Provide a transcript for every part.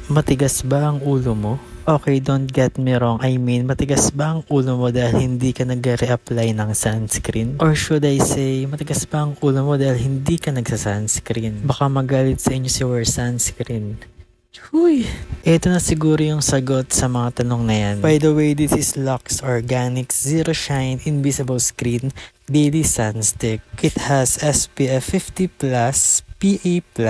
Matigas ba ang ulo mo? Okay, don't get me wrong. I mean, matigas ba ang ulo mo dahil hindi ka nag-re-apply ng sunscreen? Or should I say, matigas ba ang ulo mo dahil hindi ka nagsa-sunscreen? Baka magalit sa inyo si wear sunscreen. Huy! Ito na siguro yung sagot sa mga tanong na yan. By the way, this is Lux Organic Zero Shine Invisible Screen Daily Sun Stick. It has SPF 50+, PA++++.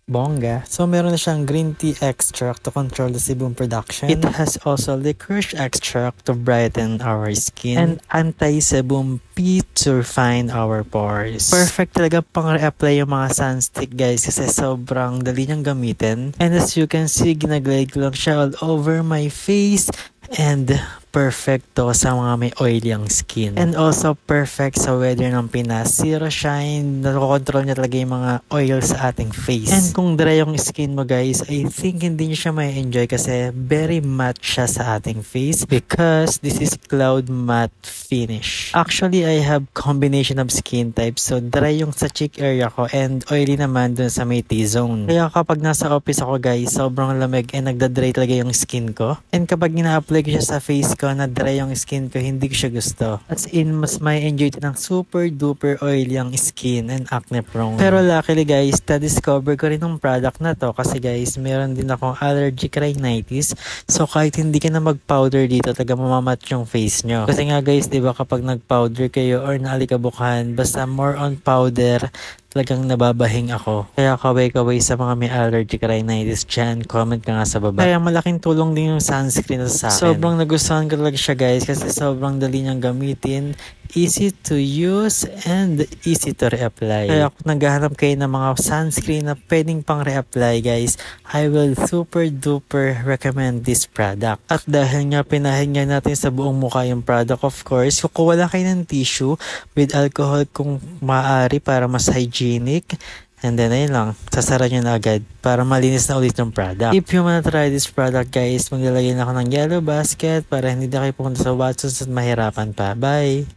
Bongga. So, meron na siyang green tea extract to control the sebum production. It has also licorice extract to brighten our skin. And anti-sebum pea to refine our pores. Perfect talaga pang re-apply yung mga sunstick guys kasi sobrang dali niyang gamitin. And as you can see, ginaglide ko lang siya all over my face. And perfect to sa mga may oily ang skin. And also perfect sa weather ng Pinas. Zero shine, nakokontrol niya talaga yung mga oil sa ating face. And kung dry yung skin mo guys, I think hindi niyo siya may enjoy kasi very matte siya sa ating face because this is cloud matte finish. Actually, I have combination of skin types. So dry yung sa cheek area ko and oily naman dun sa may T-zone. Kaya kapag nasa office ako guys, sobrang lamig and nagda-dry talaga yung skin ko. And kapag ina-apply ko siya sa face ko na dry yung skin ko, hindi ko siya gusto. As in, mas may enjoy ito ng super duper oily ang skin and acne prone. Pero luckily guys, na-discover ko rin yung product na to kasi guys, meron din akong allergic rhinitis. So kahit hindi ka na mag-powder dito, talaga mamamat yung face nyo. Kasi nga guys, diba kapag nag-powder kayo or naalikabukan, basta more on powder, talagang nababahing ako. Kaya kaway-kaway sa mga may allergic rhinitis dyan, comment ka nga sa baba. Kaya malaking tulong din yung sunscreen sa akin. Sobrang nagustuhan ko talaga siya guys kasi sobrang dali niyang gamitin, easy to use, and easy to reapply. Kaya kung naghahanap kayo ng mga sunscreen na pwedeng pang reapply guys, I will super duper recommend this product. At dahil nga pinahinga natin sa buong mukha yung product, of course, kukuha lang kayo ng tissue with alcohol kung maaari para mas hygienic. And then, ayun lang, sasara nyo na agad para malinis na ulit yung product. If you wanna try this product guys, maglalagay na ako ng yellow basket para hindi na kayo pumunta sa Watsons at mahirapan pa. Bye!